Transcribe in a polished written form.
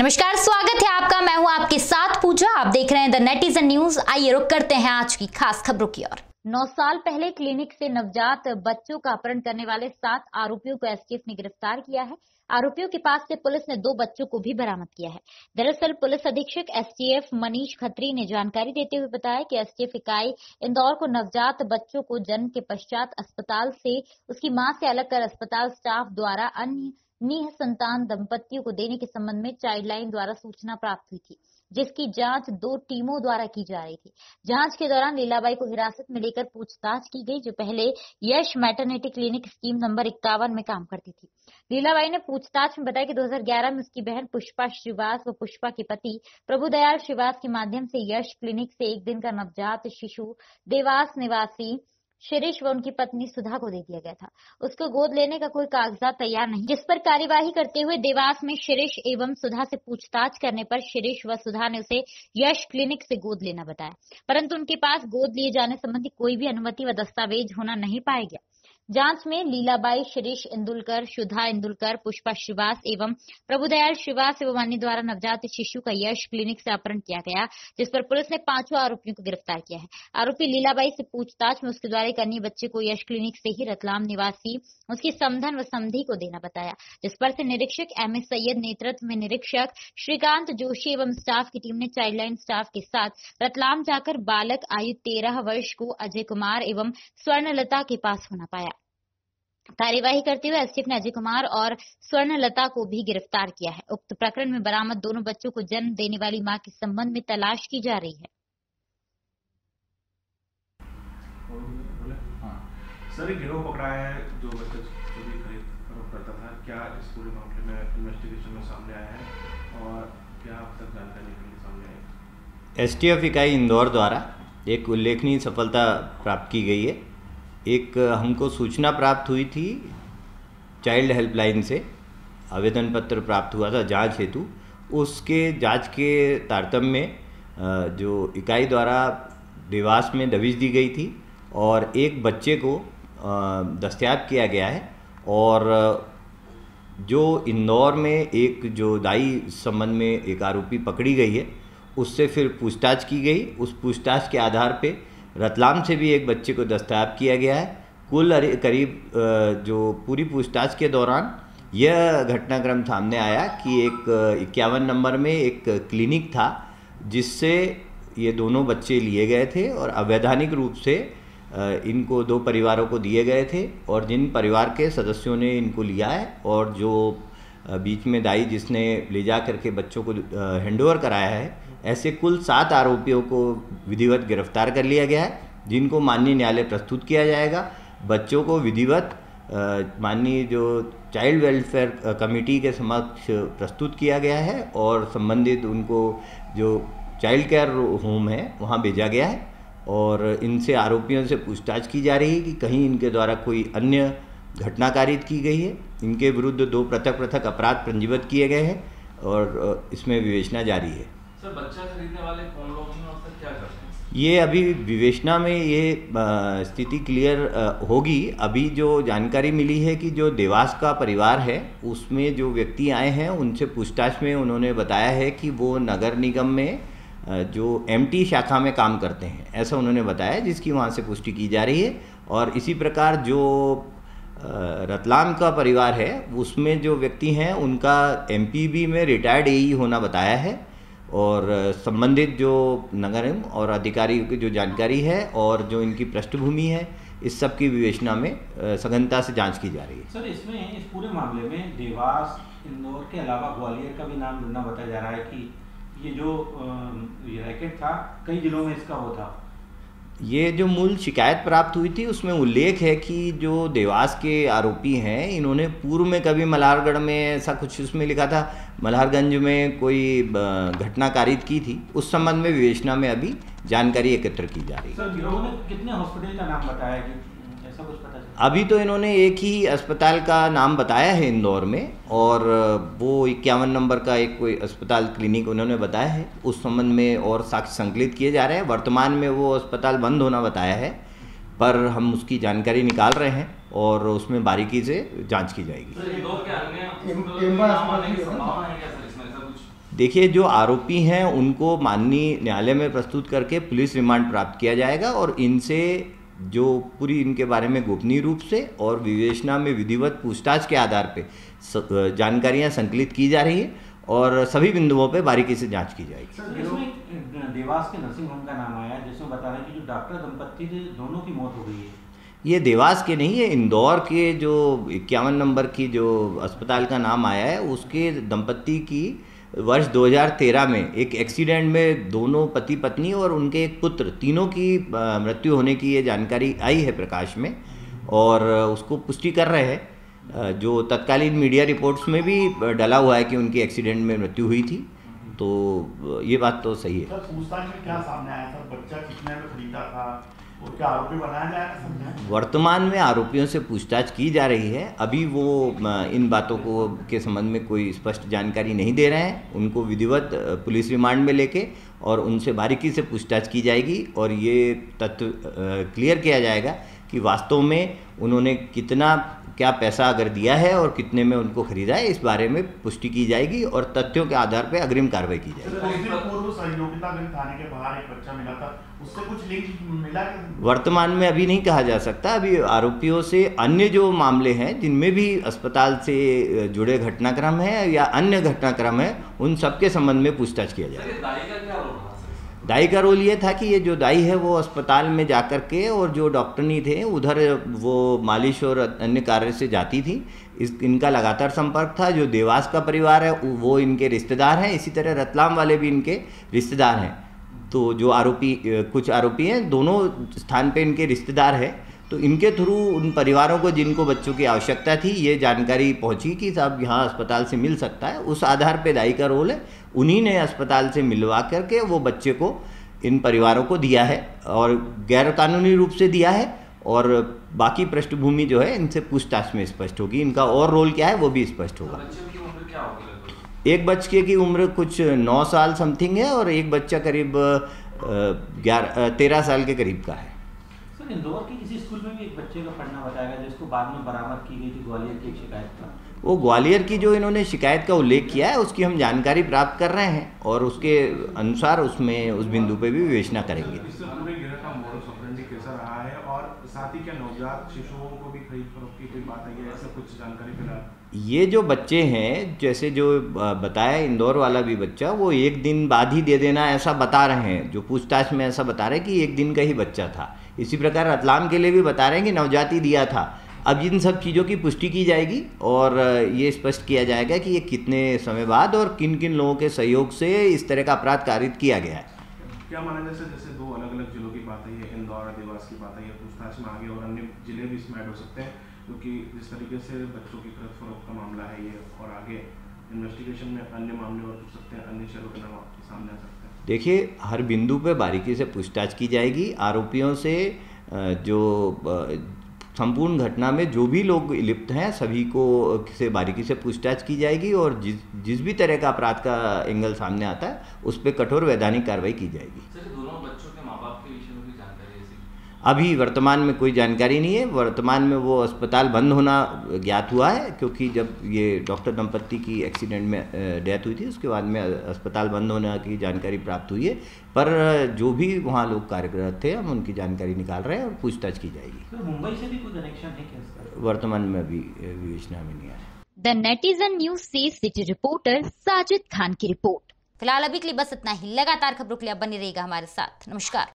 नमस्कार, स्वागत है आपका। मैं हूं आपके साथ पूजा। आप देख रहे हैं द नेटिजन न्यूज। आइए रुक करते हैं आज की खास खबरों की ओर। 9 साल पहले क्लिनिक से नवजात बच्चों का अपहरण करने वाले 7 आरोपियों को एसटीएफ ने गिरफ्तार किया है। आरोपियों के पास से पुलिस ने 2 बच्चों को भी बरामद किया है। दरअसल पुलिस अधीक्षक एसटीएफ मनीष खत्री ने जानकारी देते हुए बताया कि एसटीएफ इकाई इंदौर को नवजात बच्चों को जन्म के पश्चात अस्पताल से उसकी मां से अलग कर अस्पताल स्टाफ द्वारा अन्य निह संतान दंपतियों को देने के संबंध में चाइल्ड लाइन द्वारा सूचना प्राप्त हुई थी, जिसकी जांच 2 टीमों द्वारा की जा रही थी। जांच के दौरान लीलाबाई को हिरासत में लेकर पूछताछ की गई, जो पहले यश मैटरनिटी क्लिनिक स्कीम नंबर 51 में काम करती थी। लीलाबाई ने पूछताछ में बताया कि 2011 में उसकी बहन पुष्पा श्रीवास व पुष्पा के पति प्रभुदयाल श्रीवास के माध्यम से यश क्लिनिक से एक दिन का नवजात शिशु देवास निवासी शिरीष व उनकी पत्नी सुधा को दे दिया गया था। उसको गोद लेने का कोई कागजात तैयार नहीं, जिस पर कार्यवाही करते हुए देवास में शिरीष एवं सुधा से पूछताछ करने पर शिरीष व सुधा ने उसे यश क्लिनिक से गोद लेना बताया, परंतु उनके पास गोद लिए जाने संबंधी कोई भी अनुमति व दस्तावेज होना नहीं पाया गया। जांच में लीलाबाई, शिरीष इंदुलकर, सुधा इंदुलकर, पुष्पा श्रीवास एवं प्रभुदयाल श्रीवास एवं अन्य द्वारा नवजात शिशु का यश क्लिनिक से अपहरण किया गया, जिस पर पुलिस ने 5 आरोपियों को गिरफ्तार किया है। आरोपी लीलाबाई से पूछताछ में उसके द्वारा एक अन्य बच्चे को यश क्लिनिक से ही रतलाम निवासी उसकी समधन व समधी को देना बताया, जिस पर से निरीक्षक एम एस सैयद नेतृत्व में निरीक्षक श्रीकांत जोशी एवं स्टाफ की टीम ने चाइल्ड लाइन स्टाफ के साथ रतलाम जाकर बालक आयु 13 वर्ष को अजय कुमार एवं स्वर्णलता के पास होना पाया। कार्यवाही करते हुए एसटीएफ ने अजय कुमार और स्वर्णलता को भी गिरफ्तार किया है। उक्त प्रकरण में बरामद दोनों बच्चों को जन्म देने वाली मां के संबंध में तलाश की जा रही है। सर, एक गिरोह पकड़ा है जो बच्चे चोरी खरीद फरोख्त करता था। क्या इस पूरे मामले में इन्वेस्टिगेशन में सामने आया है और क्या अब तक जानकारी सामने आई है? एसटीएफ इकाई इंदौर द्वारा एक उल्लेखनीय सफलता प्राप्त की गई है। एक हमको सूचना प्राप्त हुई थी चाइल्ड हेल्पलाइन से, आवेदन पत्र प्राप्त हुआ था जांच हेतु। उसके जांच के तारतम्य में जो इकाई द्वारा देवास में दबिश दी गई थी और एक बच्चे को दस्तयाब किया गया है। और जो इंदौर में एक जो दाई संबंध में एक आरोपी पकड़ी गई है, उससे फिर पूछताछ की गई। उस पूछताछ के आधार पे रतलाम से भी एक बच्चे को दस्तयाब किया गया है। कुल करीब जो पूरी पूछताछ के दौरान यह घटनाक्रम सामने आया कि एक 51 नंबर में एक क्लिनिक था जिससे ये दोनों बच्चे लिए गए थे और अवैधानिक रूप से इनको 2 परिवारों को दिए गए थे और जिन परिवार के सदस्यों ने इनको लिया है और जो बीच में दाई जिसने ले जा करके बच्चों को हैंडओवर कराया है, ऐसे कुल 7 आरोपियों को विधिवत गिरफ्तार कर लिया गया है, जिनको माननीय न्यायालय प्रस्तुत किया जाएगा। बच्चों को विधिवत माननीय जो चाइल्ड वेलफेयर कमेटी के समक्ष प्रस्तुत किया गया है और संबंधित उनको जो चाइल्ड केयर होम है वहाँ भेजा गया है और इनसे आरोपियों से पूछताछ की जा रही है कि कहीं इनके द्वारा कोई अन्य घटना कारित की गई है। इनके विरुद्ध 2 पृथक अपराध पंजीबद्ध किए गए हैं और इसमें विवेचना जारी है। सर, बच्चा खरीदने वाले कौन लोग हैं और सर क्या करते हैं? ये अभी विवेचना में ये स्थिति क्लियर होगी। अभी जो जानकारी मिली है कि जो देवास का परिवार है उसमें जो व्यक्ति आए हैं उनसे पूछताछ में उन्होंने बताया है कि वो नगर निगम में जो एमटी शाखा में काम करते हैं, ऐसा उन्होंने बताया, जिसकी वहाँ से पुष्टि की जा रही है। और इसी प्रकार जो रतलाम का परिवार है उसमें जो व्यक्ति हैं उनका एमपीबी में रिटायर्ड एई होना बताया है और संबंधित जो नगर निगम और अधिकारियों की जो जानकारी है और जो इनकी पृष्ठभूमि है, इस सब की विवेचना में सघनता से जांच की जा रही है। सर, इसमें इस पूरे मामले में देवास, इंदौर के अलावा ग्वालियर का भी नाम जुड़ना बताया जा रहा है कि ये जो ये रैकेट था कई जिलों में इसका वो था। ये जो मूल शिकायत प्राप्त हुई थी उसमें उल्लेख है कि जो देवास के आरोपी हैं इन्होंने पूर्व में कभी मल्हारगढ़ में ऐसा कुछ उसमें लिखा था, मल्हारगंज में कोई घटना कारित की थी। उस संबंध में विवेचना में अभी जानकारी एकत्र की जा रही है। सर, गिरोह ने कितने हॉस्पिटल का नाम बताया कि ऐसा कुछ पता चला? अभी तो इन्होंने एक ही अस्पताल का नाम बताया है इंदौर में और वो 51 नंबर का एक कोई अस्पताल क्लिनिक उन्होंने बताया है। उस संबंध में और साक्ष्य संकलित किए जा रहे हैं। वर्तमान में वो अस्पताल बंद होना बताया है, पर हम उसकी जानकारी निकाल रहे हैं और उसमें बारीकी से जांच की जाएगी। देखिए, जो आरोपी हैं उनको माननीय न्यायालय में प्रस्तुत करके पुलिस रिमांड प्राप्त किया जाएगा और इनसे जो पूरी इनके बारे में गोपनीय रूप से और विवेचना में विधिवत पूछताछ के आधार पे जानकारियां संकलित की जा रही है और सभी बिंदुओं पे बारीकी से जांच की जाएगी। सर, इसमें देवास के नर्सिंग होम का नाम आया जिसमें बता रहे हैं कि जो डॉक्टर दंपत्ति थे दोनों की मौत हो गई है। ये देवास के नहीं है, इंदौर के जो 51 नंबर की जो अस्पताल का नाम आया है उसके दंपत्ति की वर्ष 2013 में एक एक्सीडेंट में दोनों पति पत्नी और उनके एक पुत्र तीनों की मृत्यु होने की ये जानकारी आई है प्रकाश में और उसको पुष्टि कर रहे हैं। जो तत्कालीन मीडिया रिपोर्ट्स में भी डला हुआ है कि उनकी एक्सीडेंट में मृत्यु हुई थी, तो ये बात तो सही है। सर, पूछताछ में क्या सामने आया सर? बच्चा कितने में खरीदा था और क्या आरोपी बनाया जाएगा सर? वर्तमान में आरोपियों से पूछताछ की जा रही है। अभी वो इन बातों को के संबंध में कोई स्पष्ट जानकारी नहीं दे रहे हैं। उनको विधिवत पुलिस रिमांड में लेके और उनसे बारीकी से पूछताछ की जाएगी और ये तथ्य क्लियर किया जाएगा कि वास्तव में उन्होंने कितना क्या पैसा अगर दिया है और कितने में उनको खरीदा है, इस बारे में पुष्टि की जाएगी और तथ्यों के आधार पर अग्रिम कार्रवाई की जाएगी। पूर्व सहयोगितागंज थाने के बाहर एक बच्चा मिला था, उससे कुछ लिंक मिला? वर्तमान में अभी नहीं कहा जा सकता। अभी आरोपियों से अन्य जो मामले हैं जिनमें भी अस्पताल से जुड़े घटनाक्रम है या अन्य घटनाक्रम है, उन सबके संबंध में पूछताछ किया जाएगा। दाई का रोल ये था कि ये जो दाई है वो अस्पताल में जाकर के और जो डॉक्टरनी थे उधर वो मालिश और अन्य कार्य से जाती थी। इनका लगातार संपर्क था। जो देवास का परिवार है वो इनके रिश्तेदार हैं, इसी तरह रतलाम वाले भी इनके रिश्तेदार हैं। तो जो आरोपी कुछ आरोपी हैं दोनों स्थान पे इनके रिश्तेदार हैं, तो इनके थ्रू उन परिवारों को जिनको बच्चों की आवश्यकता थी ये जानकारी पहुंची कि साहब यहाँ अस्पताल से मिल सकता है। उस आधार पे दाई का रोल है, उन्हीं ने अस्पताल से मिलवा करके वो बच्चे को इन परिवारों को दिया है और गैर कानूनी रूप से दिया है और बाकी पृष्ठभूमि जो है इनसे पूछताछ में स्पष्ट होगी। इनका और रोल क्या है वो भी स्पष्ट होगा। बच्चे की उम्र क्या होगी? एक बच्चे की उम्र कुछ 9 साल समथिंग है और एक बच्चा करीब 13 साल के करीब का है। सर, इंदौर के किसी स्कूल में भी एक बच्चे का पढ़ना बताया गया जिसको बाद में बरामद की गई थी ग्वालियर की एक शिकायत पर। वो ग्वालियर की जो इन्होंने शिकायत का उल्लेख किया है उसकी हम जानकारी प्राप्त कर रहे हैं और उसके अनुसार उसमें उस बिंदु पे भी विवेचना करेंगे। इससे पूरे गिरह का मोडस ऑपरेंडी कैसा रहा है और साथ ही क्या नवजात शिशुओं को भी खरीद फरोख्त की कोई बात आई है, ऐसा कुछ जानकारी फिलहाल? ये जो बच्चे हैं, जैसे जो बताया इंदौर वाला भी बच्चा, वो एक दिन बाद ही दे देना ऐसा बता रहे हैं। जो पूछताछ में ऐसा बता रहे हैं कि एक दिन का ही बच्चा था। इसी प्रकार रतलाम के लिए भी बता रहे हैं कि नवजात ही दिया था। अब इन सब चीज़ों की पुष्टि की जाएगी और ये स्पष्ट किया जाएगा कि ये कितने समय बाद और किन किन लोगों के सहयोग से इस तरह का अपराध कारित किया गया है। क्या माना जैसे 2 अलग-अलग जिलों की बात आई है, इंदौर और देवास की बात आई है, पूछताछ में आगे और अन्य जिले भी इसमें ऐड हो सकते हैं, क्योंकि जिस तरीके से बच्चों की खरीद फरोख्त का मामला है ये और आगे इन्वेस्टिगेशन में अन्य मामले और हो सकते हैं, अन्य शहरों के नाम आपके सामने आ सकते हैं। देखिए, हर बिंदु पे बारीकी से पूछताछ की जाएगी। आरोपियों से जो संपूर्ण घटना में जो भी लोग लिप्त हैं सभी को से बारीकी से पूछताछ की जाएगी और जिस भी तरह का अपराध का एंगल सामने आता है उस पर कठोर वैधानिक कार्रवाई की जाएगी। सर, दोनों बच्चों के माँ बाप के विषय में भी जानकारी है? अभी वर्तमान में कोई जानकारी नहीं है। वर्तमान में वो अस्पताल बंद होना ज्ञात हुआ है क्योंकि जब ये डॉक्टर दंपत्ति की एक्सीडेंट में डेथ हुई थी उसके बाद में अस्पताल बंद होने की जानकारी प्राप्त हुई है। पर जो भी वहाँ लोग कार्यरत थे हम उनकी जानकारी निकाल रहे हैं और पूछताछ की जाएगी। तो मुंबई से भी कोई कनेक्शन है क्या? वर्तमान में अभी विवेचना में नहीं आया। द नेटिजन न्यूज से सिटी रिपोर्टर साजिद खान की रिपोर्ट। फिलहाल अभी के लिए बस इतना ही। लगातार खबरों के लिए बने रहेगा हमारे साथ। नमस्कार।